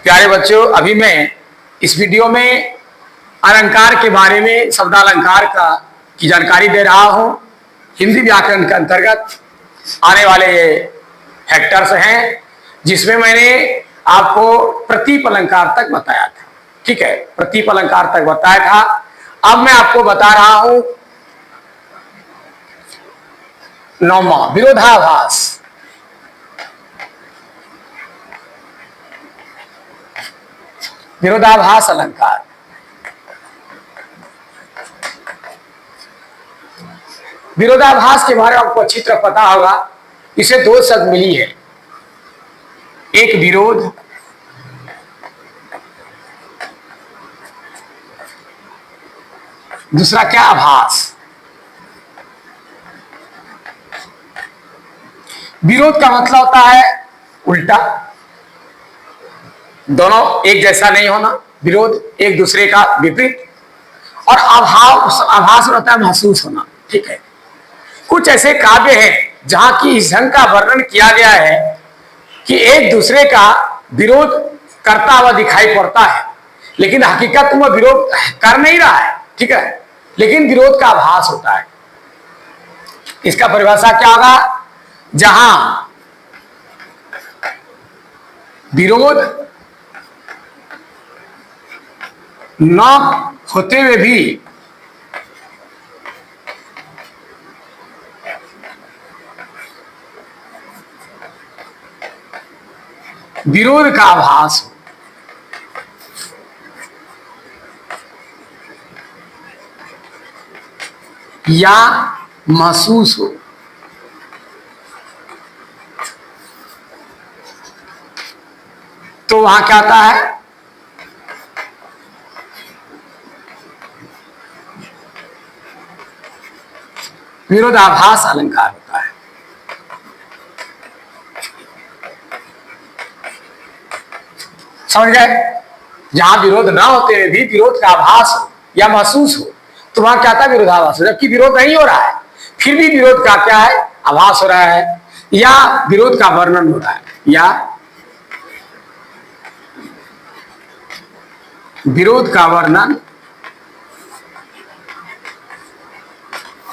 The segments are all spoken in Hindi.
प्यारे बच्चों, अभी मैं इस वीडियो में अलंकार के बारे में, शब्दालंकार की जानकारी दे रहा हूं। हिंदी व्याकरण के अंतर्गत आने वाले ये फैक्टर्स हैं, जिसमें मैंने आपको प्रतीप अलंकार तक बताया था। ठीक है, प्रतीप अलंकार तक बताया था। अब मैं आपको बता रहा हूं 9वां विरोधाभास। विरोधाभास अलंकार। विरोधाभास के बारे में आपको अच्छी तरह पता होगा। इसे दो शब्द मिली है, एक विरोध, दूसरा क्या? आभास। विरोध का मतलब होता है उल्टा, दोनों एक जैसा नहीं होना, विरोध एक दूसरे का विपरीत। और आभास होता है महसूस होना। ठीक है, कुछ ऐसे काव्य हैं जहां की इस ढंग का वर्णन किया गया है कि एक दूसरे का विरोध करता हुआ दिखाई पड़ता है, लेकिन हकीकत में विरोध कर नहीं रहा है। ठीक है, लेकिन विरोध का आभास होता है। इसका परिभाषा क्या होगा? जहां विरोध न होते हुए भी विरोध का आभास हो, या महसूस हो, तो वहां क्या आता है? विरोधाभास अलंकार होता है। समझ गए? जहां विरोध ना होते हुए भी विरोध का आभास हो या महसूस हो, तो वहां क्या था? विरोधाभास हो। जबकि विरोध नहीं हो रहा है, फिर भी विरोध का क्या है? आभास हो रहा है, या विरोध का वर्णन हो रहा है, या विरोध का वर्णन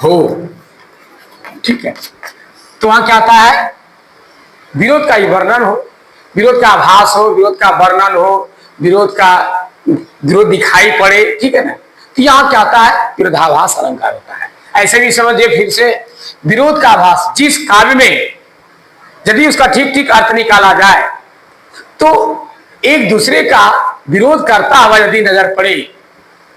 हो। ठीक है, तो वहां क्या आता है? विरोध का ही वर्णन हो, विरोध का आभास हो, विरोध का वर्णन हो, विरोध दिखाई पड़े। ठीक है ना, तो यहां क्या आता है? विरोधाभास अलंकार होता है। ऐसे भी समझिए फिर से, विरोध का आभास जिस काव्य में यदि उसका ठीक ठीक अर्थ निकाला जाए तो एक दूसरे का विरोध करता हुआ यदि नजर पड़े,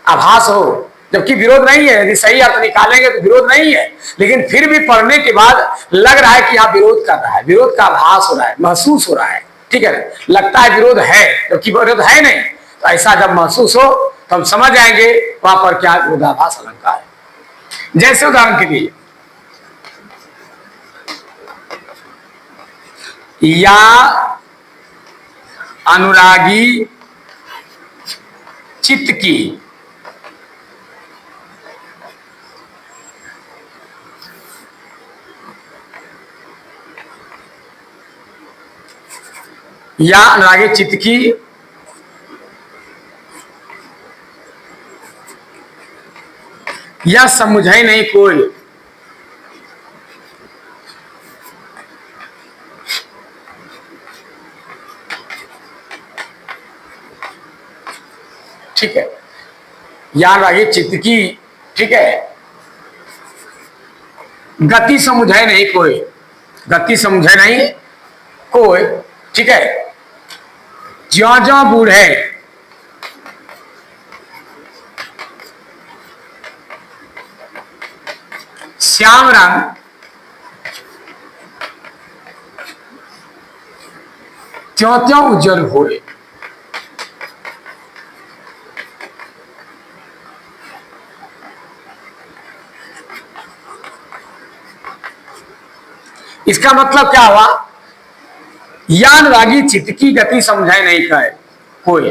आभास हो, जबकि विरोध नहीं है, यदि सही अर्थ निकालेंगे तो विरोध नहीं है, लेकिन फिर भी पढ़ने के बाद लग रहा है कि यहां विरोध कर रहा है, विरोध का आभास हो रहा है, महसूस हो रहा है। ठीक है, लगता है विरोध है, जबकि विरोध है नहीं। तो ऐसा जब महसूस हो तो हम समझ जाएंगे वहां पर क्या विरोधाभास अलंकार है। जैसे उदाहरण के लिए, या अनुरागी चित्त की चित्त की या समझे नहीं कोई, ठीक है, या अनुरागी चित्त की, ठीक है, गति समझे नहीं कोई, गति समझे नहीं कोई। ठीक है, ज्यों ज्यों बूढ़े श्याम रंग त्यों त्यों उज्जवल होए। इसका मतलब क्या हुआ? या अनुरागी चित्त की गति समझाए नहीं कहे कोई,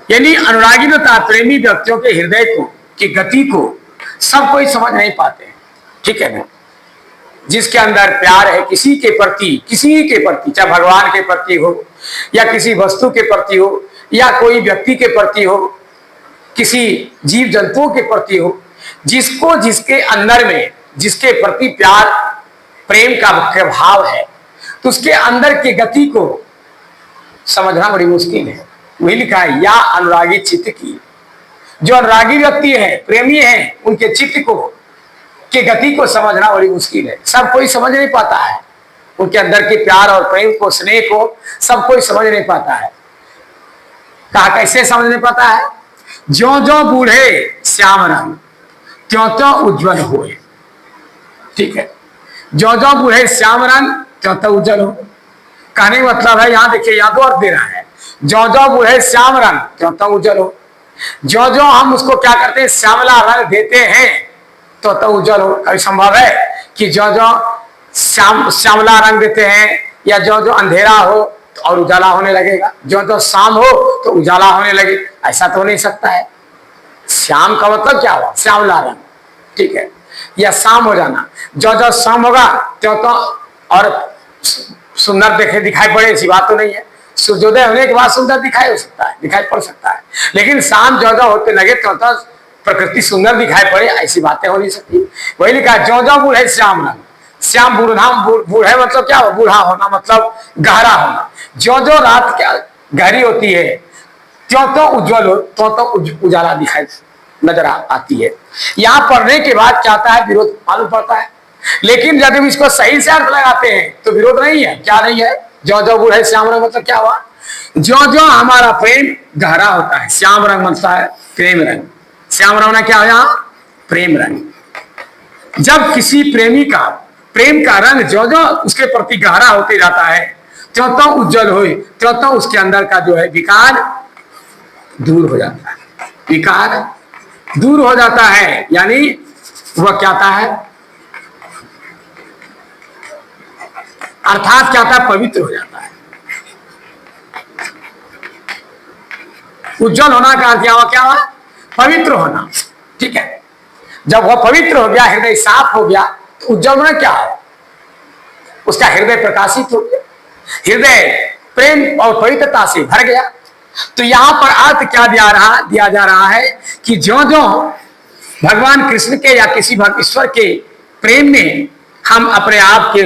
यानी अनुरागी तथा प्रेमी व्यक्तियों के हृदय को की गति को सब कोई समझ नहीं पाते। ठीक है ना, जिसके अंदर प्यार है किसी के प्रति, चाहे भगवान के प्रति हो, या किसी वस्तु के प्रति हो, या कोई व्यक्ति के प्रति हो, किसी जीव जंतुओं के प्रति हो, जिसको जिसके अंदर में जिसके प्रति प्यार प्रेम का भाव है, तो उसके अंदर की गति को समझना बड़ी मुश्किल है। वही लिखा है, या अनुरागी चित्त की। जो अनुरागी व्यक्ति है, प्रेमी है, उनके चित्त को की गति को समझना बड़ी मुश्किल है। सब कोई समझ नहीं पाता है उनके अंदर के प्यार और प्रेम को, स्नेह को सब कोई समझ नहीं पाता है। कहा कैसे समझ नहीं पाता है? ज्यों ज्यों बूढ़े श्याम रंग त्यों त्यों उज्जवल होए। ठीक है, ज्यों ज्यों बूढ़े श्याम रंग त्यों त्यों उज्जवल हो। कहने का मतलब है, यहां देखिए यहाँ तो अर्थ दे रहा है, ज्यों ज्यों बूढ़े श्याम रंग त्यों त्यों उज्जवल हो। ज्यों ज्यों हम उसको क्या करते हैं, श्यामला रंग देते हैं तो उज्जवल हो। कभी संभव है कि ज्यों ज्यों श्यामला रंग देते हैं या ज्यों ज्यों अंधेरा हो तो और उजाला होने लगेगा, ज्यों ज्यों शाम हो तो उजाला होने लगे? ऐसा तो नहीं सकता है। श्याम का मतलब क्या हुआ? श्यामला रंग, ठीक है, या शाम हो जाना। ज्यों ज्यों शाम होगा त्यों त्यों और सुंदर दिखाई पड़े, ऐसी बात तो नहीं है। सूर्योदय होने के बाद सुंदर दिखाई हो सकता है, दिखाई पड़ सकता है, लेकिन शाम ज्यों ज्यों होते लगे त्यों त्यों प्रकृति सुंदर दिखाई पड़े, ऐसी बातें हो नहीं सकती। वही लिखा, ज्यों ज्यों बूढ़े श्याम रंग। श्याम बूढ़े मतलब क्या हो? बूढ़ा होना मतलब गहरा होना। ज्यों ज्यों रात क्या गहरी होती है त्यों त्यों उज्जवल हो, त्यों त्यों उजाला दिखाई नजर आती है। यहाँ पढ़ने के बाद क्या आता है? विरोध मालूम पड़ता है। लेकिन जब इसको सही से अर्थ लगाते हैं तो विरोध नहीं है। क्या नहीं है? ज्यों ज्यों बूढ़े श्याम रंग मतलब क्या हुआ? ज्यों ज्यों हमारा प्रेम गहरा होता है, श्याम रंग बनता है प्रेम रंग। श्याम रंग क्या है? प्रेम रंग। जब किसी प्रेमी का प्रेम का रंग ज्यों ज्यों उसके प्रति गहरा होते जाता है त्यों त्यों उज्जवल हो, त्यों त्यों उसके अंदर का जो है विकार दूर हो जाता है। विकार दूर हो जाता है, यानी वह क्या आता है? अर्थात क्या आता है? पवित्र हो जाता है। उज्जवल होना का अर्थ क्या हुआ? पवित्र होना। ठीक है, जब वह पवित्र हो गया, हृदय साफ हो गया, तो उज्जवल होना क्या है? उसका हृदय प्रकाशित हो गया, हृदय प्रेम और पवित्रता से भर गया। तो यहां पर अर्थ क्या दिया जा रहा है कि ज्यों ज्यों भगवान कृष्ण के या किसी ईश्वर के प्रेम में हम अपने आप के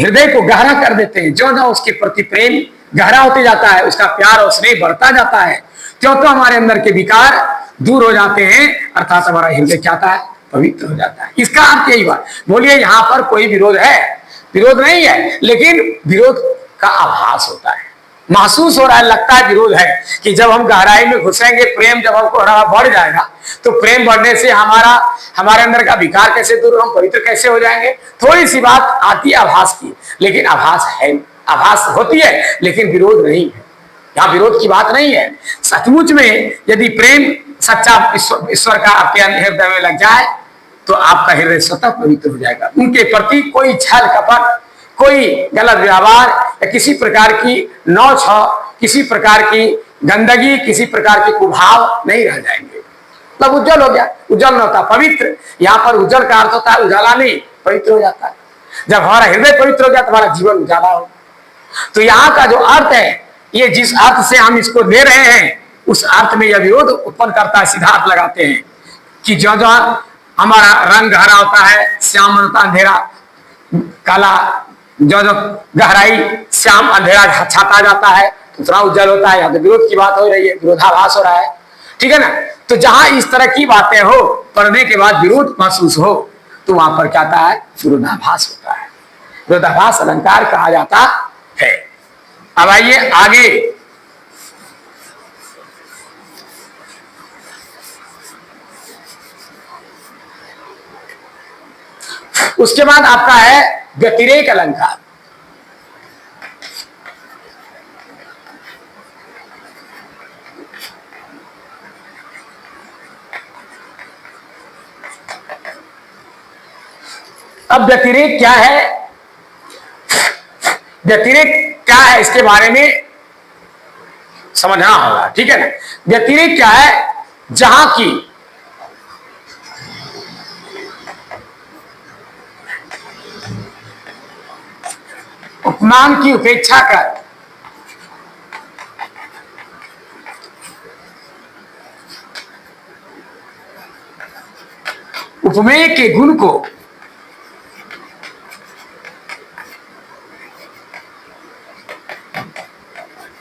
हृदय को गहरा कर देते हैं, ज्यों ज्यों उसके प्रति प्रेम गहरा होते जाता है, उसका प्यार और स्नेह बढ़ता जाता है, त्यों त्यों हमारे अंदर के विकार दूर हो जाते हैं, अर्थात हमारा हृदय क्या होता है? पवित्र हो जाता है। इसका अर्थ यही बात। बोलिए यहाँ पर कोई विरोध है? विरोध नहीं है, लेकिन विरोध का आभास होता है, महसूस हो रहा है, लगता है विरोध है कि जब हम गहराई में घुसेंगे, प्रेम जब हमको बढ़ जाएगा, तो प्रेम बढ़ने से हमारे अंदर का विकार कैसे दूर, हम पवित्र कैसे हो जाएंगे? थोड़ी सी बात आती है आभास की, लेकिन आभास है, आभास होती है, लेकिन विरोध नहीं है। यहाँ विरोध की बात नहीं है। सचमुच में यदि प्रेम सच्चा ईश्वर का आपके हृदय में लग जाए तो आपका हृदय स्वतः पवित्र हो जाएगा। उनके प्रति कोई छल कपट, कोई गलत व्यवहार या किसी प्रकार की नौछ, किसी प्रकार की गंदगी, किसी प्रकार के कुभाव नहीं रह जाएंगे। मतलब उज्जवल हो गया। उज्जवल न होता, पवित्र। यहाँ पर उज्जवल का अर्थ होता है उजाला नहीं, पवित्र हो जाता है। जब हमारा हृदय पवित्र हो गया तो हमारा जीवन उजाला हो। तो यहाँ का जो अर्थ है, ये जिस अर्थ से हम इसको ले रहे हैं, उस अर्थ में यह विरोध उत्पन्न करता है। सीधा अर्थ लगाते हैं कि जो जो हमारा रंग गहरा होता है, श्याम होता अंधेरा काला, जो जो गहराई श्याम अंधेरा छाता जाता है, दूसरा उज्जवल होता है। यहाँ तो विरोध की बात हो रही है, विरोधाभास हो रहा है, ठीक है ना। तो जहां इस तरह की बातें हो, पढ़ने के बाद विरोध महसूस हो, तो वहां पर क्या आता है? विरोधाभास होता है। विरोधाभास अलंकार कहा जाता है। अब आइए आगे, उसके बाद आपका है व्यतिरेक अलंकार। अब व्यतिरेक क्या है? व्यतिरेक क्या है इसके बारे में समझना होगा, ठीक है ना। व्यतिरेक क्या है? जहां की उपमान की उपेक्षा कर उपमेय के गुण को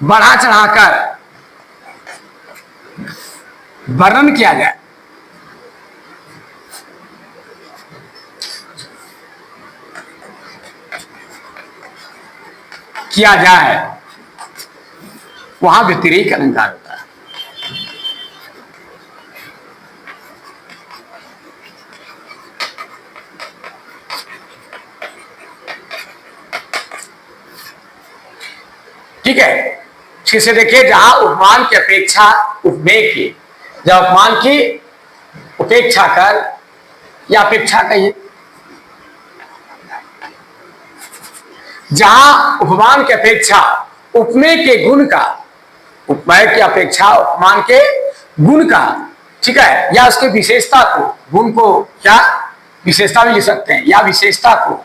बढ़ा चढ़ाकर वर्णन किया जाए, वहां व्यतिरेक अलंकार होता है। ठीक है, ठीक से देखिए, जहां उपमान की अपेक्षा उपमेय की, जब उपमान की उपेक्षा कर या अपेक्षा कहिए, जहां उपमान की अपेक्षा उपमेय के गुण का, उपमेय की अपेक्षा उपमान के गुण का, ठीक है, या उसके विशेषता को, गुण को क्या विशेषता भी लिख सकते हैं, या विशेषता को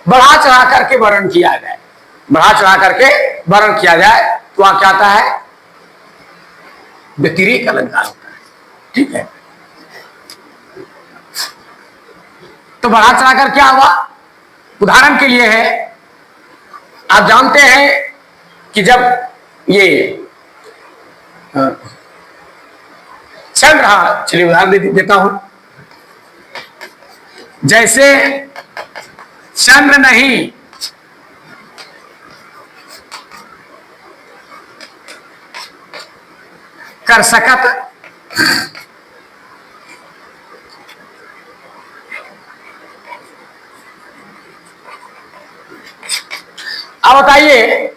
बढ़ा चढ़ा करके वर्णन किया जाए, बढ़ा चढ़ा करके वर्णन किया जाए, तो वहां क्या आता है, व्यतिरेक अलंकार होता है। ठीक है, तो बढ़ा चढ़ा कर क्या हुआ, उदाहरण के लिए है, आप जानते हैं कि जब ये चल रहा, चलिए उदाहरण देता हूं, जैसे चंद्र नहीं कर सकत अब बताइए,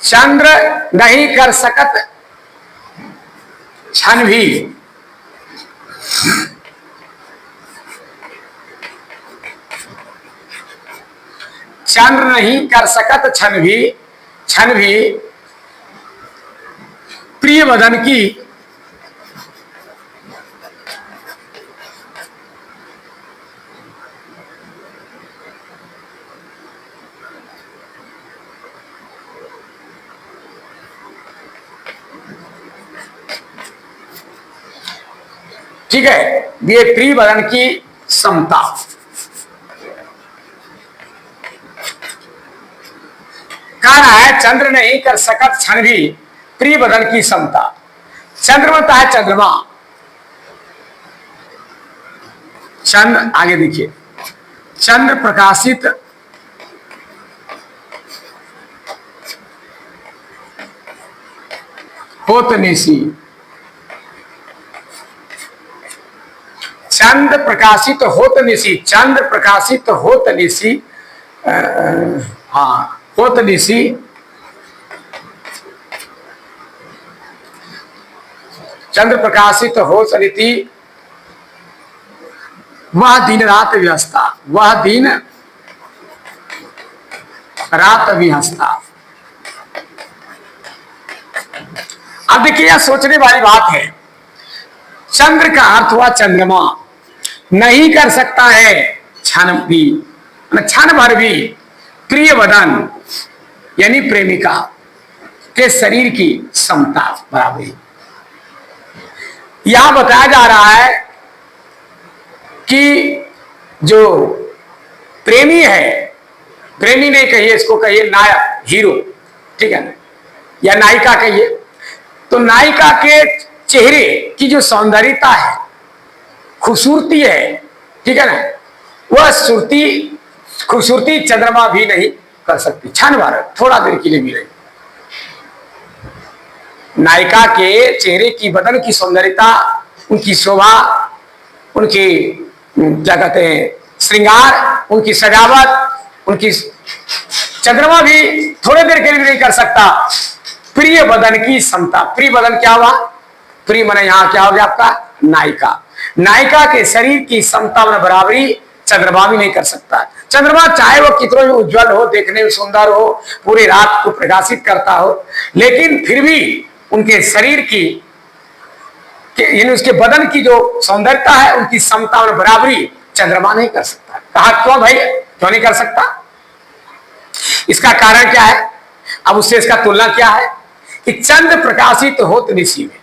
चंद्र नहीं कर सकत क्षण भी, चंद्र नहीं कर सकत क्षण भी प्रिय वदन की ठीक है, ये प्रिय वदन की समता, कह रहा है चंद्र नहीं कर सकत क्षण भी प्रिय वदन की समता। चंद्रमता है चंद्रमा, चंद्र, आगे देखिए, चंद्र प्रकाशित होत निशी, चंद्र प्रकाशित होत निशी, चंद्र प्रकाशित होत निशी, हाँ होत निशी, चंद्र प्रकाशित हो सरिति, वह दिन रात व्यस्ता, वह दिन रात विहस्ता। अब देखिए, यह सोचने वाली बात है, चंद्र का अर्थ हुआ चंद्रमा, नहीं कर सकता है क्षण भी, क्षण भर भी प्रिय वदन यानी प्रेमिका के शरीर की समता बराबरी। यहां बताया जा रहा है कि जो प्रेमी है, प्रेमी नहीं कहिए इसको, कहिए नायक, हीरो, ठीक है ना, या नायिका कहिए, तो नायिका के चेहरे की जो सौंदर्यता है, खूबसूरती है, ठीक है ना, वह खूबसूरती चंद्रमा भी नहीं कर सकती, क्षण भर, थोड़ा देर के लिए भी नहीं। नायिका के चेहरे की, बदन की सौंदर्यता, उनकी शोभा, उनकी क्या कहते हैं श्रृंगार, उनकी सजावट, उनकी, चंद्रमा भी थोड़े देर के लिए नहीं कर सकता। प्रिय बदन की समता, प्रिय बदन क्या हुआ, प्रिय माने यहां क्या हो गया आपका, नायिका, नायिका के शरीर की समता में बराबरी चंद्रमा भी नहीं कर सकता। चंद्रमा चाहे वो कितना भी उज्जवल हो, देखने में सुंदर हो, पूरी रात को प्रकाशित करता हो, लेकिन फिर भी उनके शरीर की, यानी उसके बदन की जो सौंदर्यता है, उनकी समता और बराबरी चंद्रमा नहीं कर सकता। कहा क्यों भाई, क्यों नहीं कर सकता, इसका कारण क्या है, अब उससे इसका तुलना क्या है कि चंद्र प्रकाशित होत निशी में,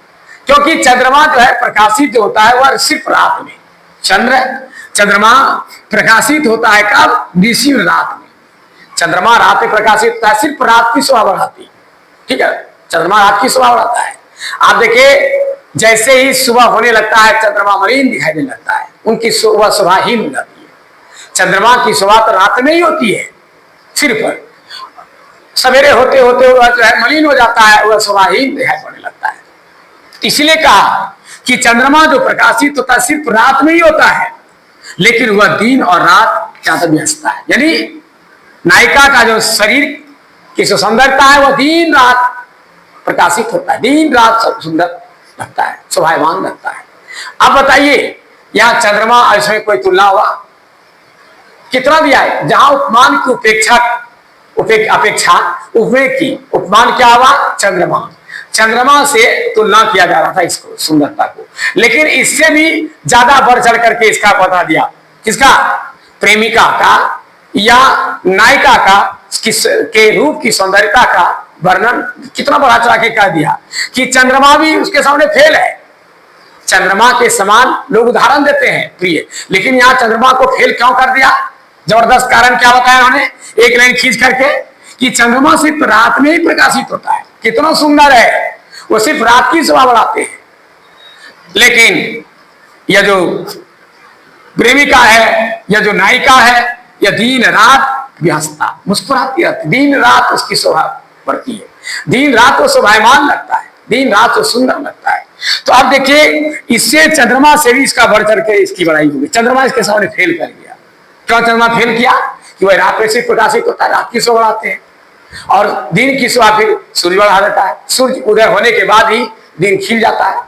क्योंकि चंद्रमा जो है प्रकाशित जो होता है वह सिर्फ रात में, चंद्रमा प्रकाशित होता है कब? निशिव रात में। चंद्रमा रात में प्रकाशित होता है, सिर्फ रात की शोभा बढ़ाती है। ठीक है, चंद्रमा रात की शोभा बढ़ाता है। आप देखिए जैसे ही सुबह होने लगता है चंद्रमा मलिन दिखाई देने लगता है, उनकी सुबह शोभाहीन हो जाती है। चंद्रमा की शोभा तो रात में ही होती है, सिर्फ सवेरे होते होते वह जो है मलिन हो जाता है, वह शोभाहीन दिखाई पड़ने लगता है। इसलिए कहा कि चंद्रमा जो प्रकाशित होता है सिर्फ रात में ही होता है, लेकिन वह दिन और रात ज्यादा व्यस्तता है। यानी नायिका का जो शरीर की जो सुंदरता है वह दिन रात प्रकाशित होता है, दिन रात सुंदर लगता है, शोभायमान लगता है। अब बताइए यहां चंद्रमा और इसमें कोई तुलना हुआ? कितना दिया है? जहां उपमान की अपेक्षा उपमेय की, उपमान क्या हुआ? चंद्रमा से तुलना किया जा रहा था इसको, सुंदरता को, लेकिन इससे भी ज्यादा बढ़ चढ़ करके इसका बता दिया। किसका? प्रेमिका का या नायिका का के रूप की सौंदर्यता का वर्णन कितना बढ़ा चढ़ा के कह दिया कि चंद्रमा भी उसके सामने फेल है। चंद्रमा के समान लोग उदाहरण देते हैं प्रिय, लेकिन यहाँ चंद्रमा को फेल क्यों कर दिया? जबरदस्त कारण क्या बताया उन्होंने एक लाइन खींच करके कि चंद्रमा सिर्फ रात में ही प्रकाशित होता है। कितना सुंदर है, वो सिर्फ रात की शोभा बढ़ाते हैं, लेकिन यह जो प्रेमिका है या जो नायिका है यह दिन रात व्यस्तता मुस्कुराती रहती, दिन रात उसकी शोभा बढ़ती है, दिन रात वो शोभायमान लगता है, दिन रात वो सुंदर लगता है। तो आप देखिए इससे चंद्रमा से भी इसका बढ़ चढ़ के इसकी बड़ाई होगी। चंद्रमा इसके सामने फेल कर गया। क्यों चंद्रमा फेल किया? कि वह रात में सिर्फ प्रकाशित होता है, रात की शोभा बढ़ाते हैं, और दिन की शोभा फिर सूर्य बढ़ा देता है। सूर्य उदय होने के बाद ही दिन खिल जाता है।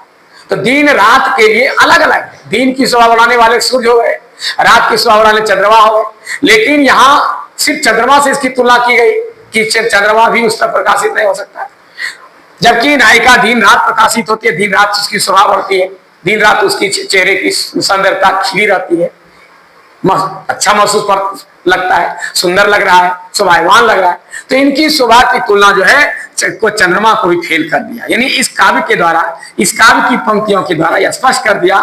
तो दिन रात के लिए अलग अलग, दिन की शोभा बढ़ाने वाले सूर्य हो गए, रात की शोभा बढ़ाने चंद्रमा हो गए, लेकिन यहाँ सिर्फ चंद्रमा से इसकी तुलना की गई कि चंद्रमा भी उस तरह प्रकाशित नहीं हो सकता, जबकि नायिका दिन रात प्रकाशित होती है, दिन रात उसकी शोभा बढ़ती है, दिन रात उसकी चेहरे की सुंदरता खिली रहती है, अच्छा महसूस लगता है, सुंदर लग रहा है, शोभायमान लग रहा है। तो इनकी शोभा की तुलना जो है को चंद्रमा को भी फेल कर दिया। यानी इस काव्य के द्वारा, इस काव्य की पंक्तियों के द्वारा यह स्पष्ट कर दिया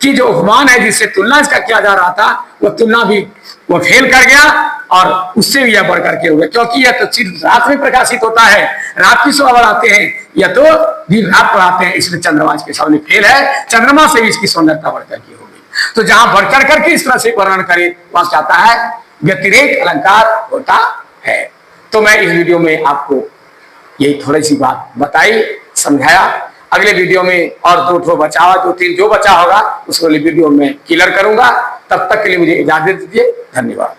कि जो उपमान है जिससे तुलना इसका किया जा रहा था वह तुलना भी वो फेल कर गया, और उससे भी यह बढ़ करके हो गया, क्योंकि यह तो सिर्फ रात में प्रकाशित होता है, रात की शोभा बढ़ाते हैं, या तो दिन रात बढ़ाते हैं, इसलिए चंद्रमा इसके सामने फेल है। चंद्रमा से भी इसकी सुंदरता बढ़ करके हो गई। तो जहां बढ़ चढ़ करके इस तरह से वर्णन करे वहां चाहता है व्यतिरेक अलंकार होता है। तो मैं इस वीडियो में आपको यही थोड़ी सी बात बताई, समझाया। अगले वीडियो में और दो बचा हुआ, 2-3 जो बचा होगा उसको अगले वीडियो में क्लियर करूंगा। तब तक के लिए मुझे इजाजत दीजिए। धन्यवाद।